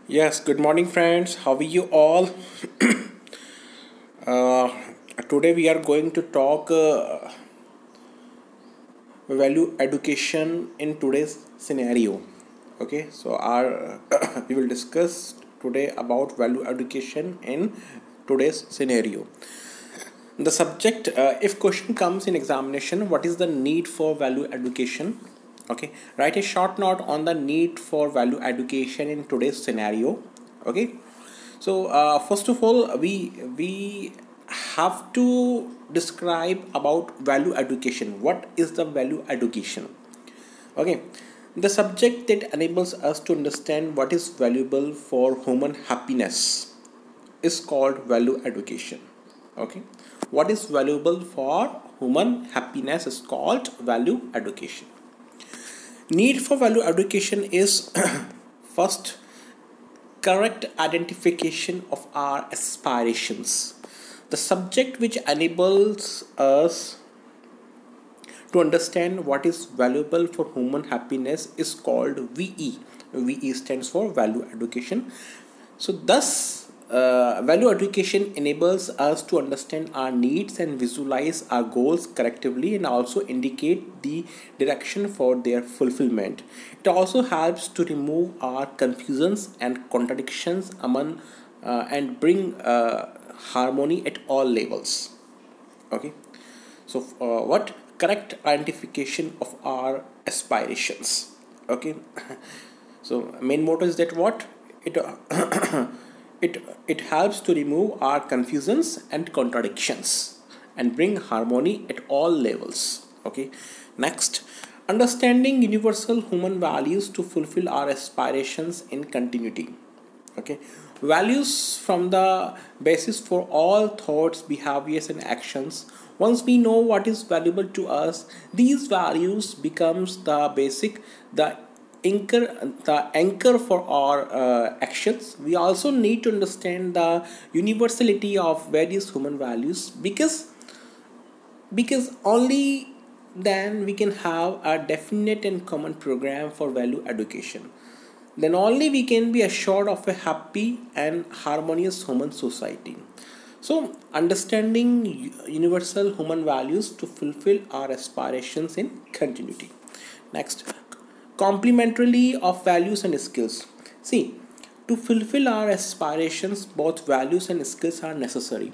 Yes, good morning, friends. How are you all? Uh, Today we are going to talk value education in today's scenario. Okay, so our we will discuss today about value education in today's scenario. The subject, if question comes in examination, what is the need for value education? Okay, write a short note on the need for value education in today's scenario. Okay, so first of all, we have to describe about value education. What is the value education? Okay, the subject that enables us to understand what is valuable for human happiness is called value education. Okay, what is valuable for human happiness is called value education. Need for value education is first correct identification of our aspirations. The subject which enables us to understand what is valuable for human happiness is called VE. VE stands for value education. So, thus, value education enables us to understand our needs and visualize our goals correctly and also indicate the direction for their fulfillment. It also helps to remove our confusions and contradictions among and bring harmony at all levels. Okay, so what correct identification of our aspirations. Okay, so main motto is that what it it helps to remove our confusions and contradictions and bring harmony at all levels. Okay, next, understanding universal human values to fulfill our aspirations in continuity. Okay, values from the basis for all thoughts, behaviors and actions. Once we know what is valuable to us, these values becomes the basic, the anchor the anchor for our actions. We also need to understand the universality of various human values, because only then we can have a definite and common program for value education. Then only we can be assured of a happy and harmonious human society. So, understanding universal human values to fulfill our aspirations in continuity. Next, complementarily of values and skills. See, to fulfill our aspirations, both values and skills are necessary.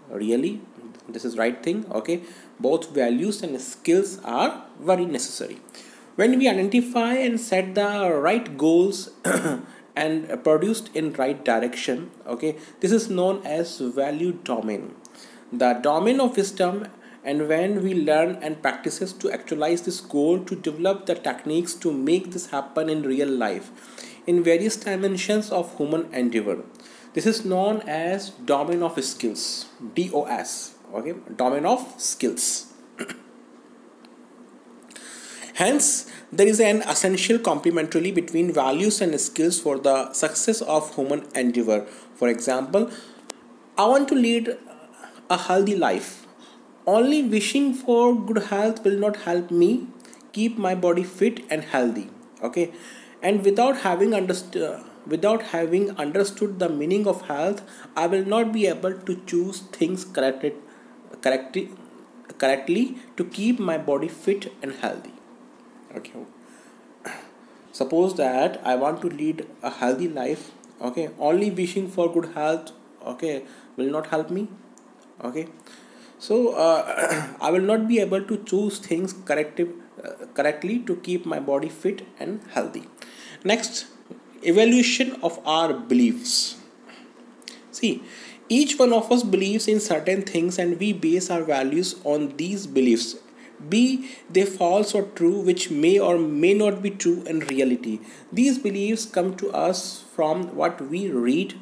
Really, this is right thing. Okay, both values and skills are very necessary. When we identify and set the right goals and produced in right direction, okay, this is known as value domain, the domain of wisdom. And when we learn and practices to actualize this goal, to develop the techniques to make this happen in real life in various dimensions of human endeavor, this is known as domain of skills, DOS. Okay, domain of skills. Hence, there is an essential complementarity between values and skills for the success of human endeavor. For example, I want to lead a healthy life. Only wishing for good health will not help me keep my body fit and healthy. Okay, and without having understood the meaning of health, I will not be able to choose things correctly, correctly to keep my body fit and healthy. Okay, suppose that I want to lead a healthy life. Okay, only wishing for good health, okay, will not help me. Okay, so I will not be able to choose things correctly to keep my body fit and healthy. Next, evaluation of our beliefs. See, each one of us believes in certain things and we base our values on these beliefs, be they false or true, which may or may not be true in reality. These beliefs come to us from what we read,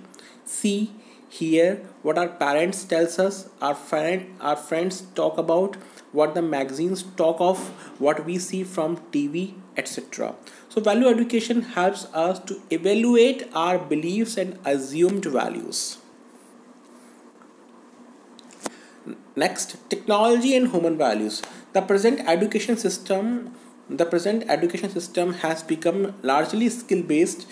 see, hear, what our parents tells us, our friends talk about, what the magazines talk of, what we see from TV, etc. So value education helps us to evaluate our beliefs and assumed values. Next, technology and human values. The present education system has become largely skill based.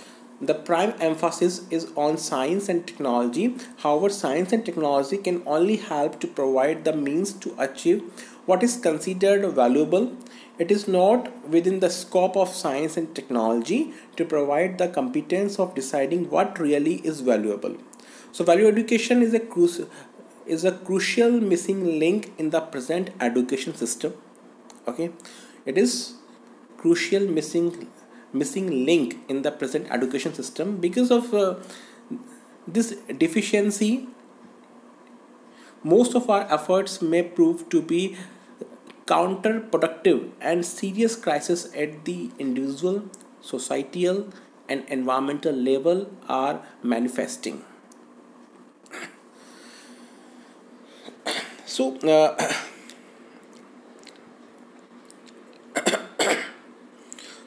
the prime emphasis is on science and technology. However, science and technology can only help to provide the means to achieve what is considered valuable. It is not within the scope of science and technology to provide the competence of deciding what really is valuable. So value education is a crucial missing link in the present education system. Okay, it is crucial missing link in the present education system. Because of this deficiency, most of our efforts may prove to be counterproductive, and serious crises at the individual, societal, and environmental level are manifesting. So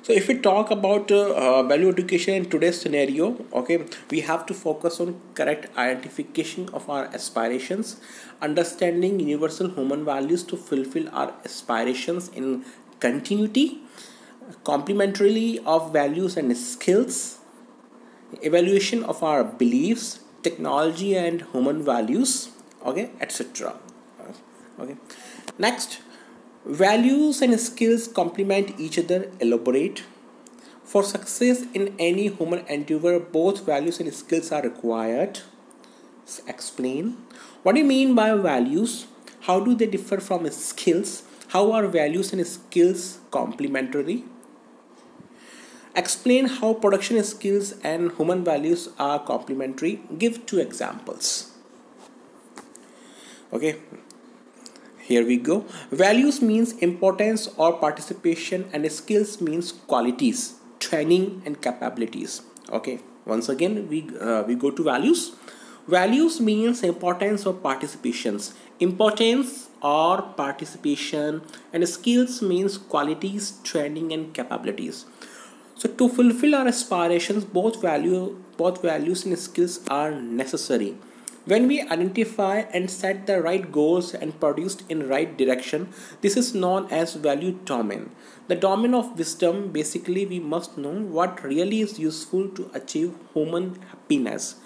so if we talk about value education in today's scenario, okay, we have to focus on correct identification of our aspirations, understanding universal human values to fulfill our aspirations in continuity, complementarily of values and skills, evaluation of our beliefs, technology and human values, okay, etc. Okay, next, values and skills complement each other. Elaborate. For success in any human endeavor, both values and skills are required. Explain. What do you mean by values? How do they differ from skills? How are values and skills complementary? Explain how production skills and human values are complementary. Give 2 examples. Okay, here we go. Values means importance or participation, and skills means qualities, training and capabilities. Okay, once again we go to values. Values means importance or participations, importance or participation, and skills means qualities, training and capabilities. So to fulfill our aspirations, both values and skills are necessary. When we identify and set the right goals and produced in right direction, this is known as value domain. The domain of wisdom, basically we must know what really is useful to achieve human happiness.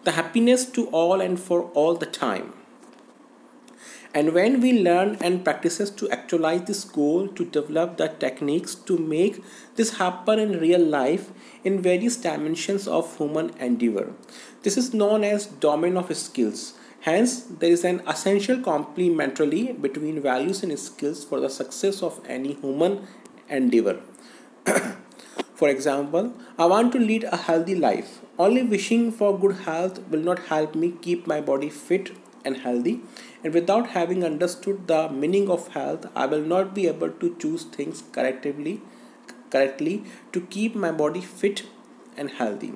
The happiness to all and for all the time. And when we learn and practices to actualize this goal, to develop the techniques to make this happen in real life in various dimensions of human endeavor. This is known as domain of skills. Hence, there is an essential complementarity between values and skills for the success of any human endeavor. For example, I want to lead a healthy life. Only wishing for good health will not help me keep my body fit and healthy, and without having understood the meaning of health, I will not be able to choose things correctly to keep my body fit and healthy.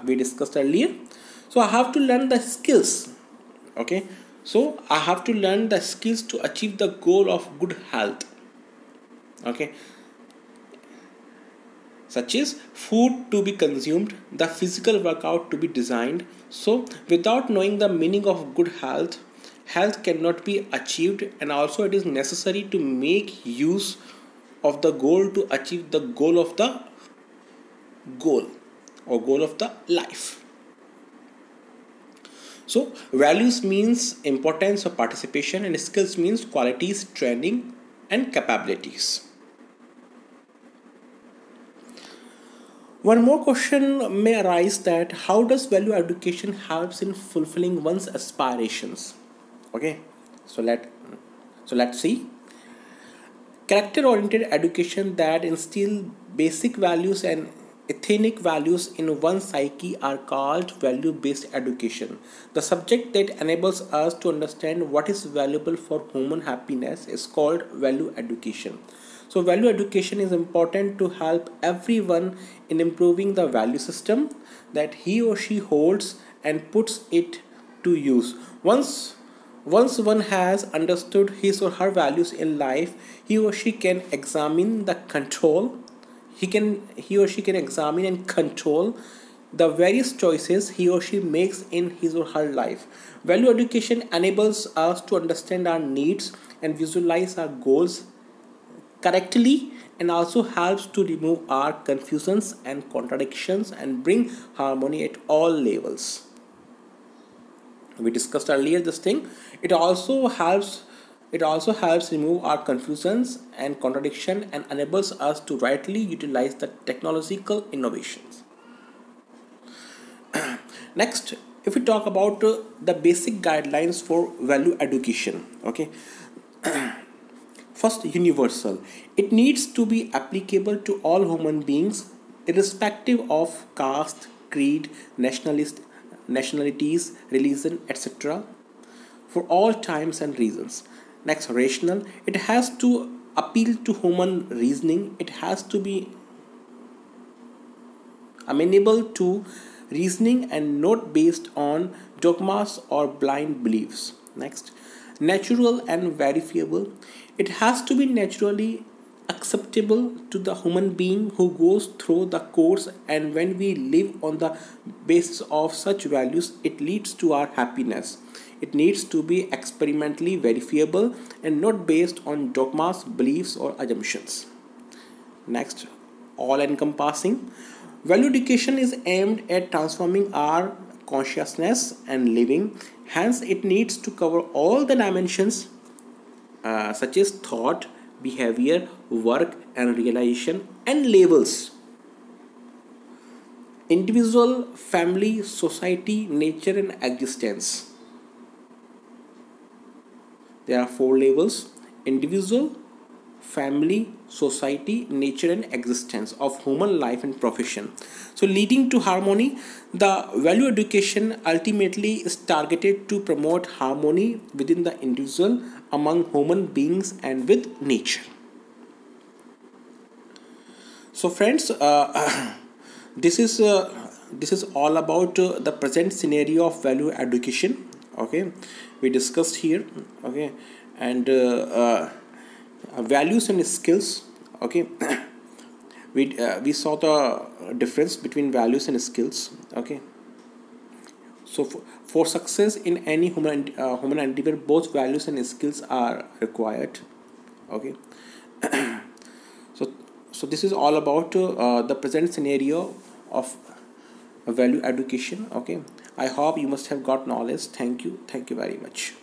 We discussed earlier. So I have to learn the skills. Okay, so I have to learn the skills to achieve the goal of good health. Okay, such as food to be consumed, the physical workout to be designed. So without knowing the meaning of good health, health cannot be achieved, and also it is necessary to make use of the goal to achieve the goal of the life. So values means importance of participation, and skills means qualities, training and capabilities. One more question may arise, that how does value education helps in fulfilling one's aspirations? Okay, so let's see. Character oriented education that instill basic values and ethnic values in one's psyche are called value based education. The subject that enables us to understand what is valuable for human happiness is called value education. So value education is important to help everyone in improving the value system that he or she holds and puts it to use. Once one has understood his or her values in life, he or she can examine the control. He or she can examine and control the various choices he or she makes in his or her life. Value education enables us to understand our needs and visualize our goals correctly and also helps to remove our confusions and contradictions and bring harmony at all levels. We discussed earlier this thing. It also helps remove our confusions and contradiction and enables us to rightly utilize the technological innovations. Next, if we talk about the basic guidelines for value education, okay. First, universal. It needs to be applicable to all human beings, irrespective of caste, creed, nationalities, religion, etc., for all times and reasons. Next, rational. It has to appeal to human reasoning. It has to be amenable to reasoning and not based on dogmas or blind beliefs. Next, natural and verifiable. It has to be naturally acceptable to the human being who goes through the course, and when we live on the basis of such values, it leads to our happiness. It needs to be experimentally verifiable and not based on dogmas, beliefs, or assumptions. Next, all encompassing. Value education is aimed at transforming our consciousness and living, hence, it needs to cover all the dimensions such as thought, behavior, work, and realization, and labels: individual, family, society, nature, and existence. There are 4 labels: individual, family, society, nature, and existence of human life and profession. So, leading to harmony, the value education ultimately is targeted to promote harmony within the individual, among human beings, and with nature. So, friends, this is all about the present scenario of value education. Okay, we discussed here. Okay, and values and skills. Okay, we saw the difference between values and skills. Okay, so for success in any human endeavor, both values and skills are required. Okay, so this is all about the present scenario of value education. Okay, I hope you must have got knowledge. Thank you very much.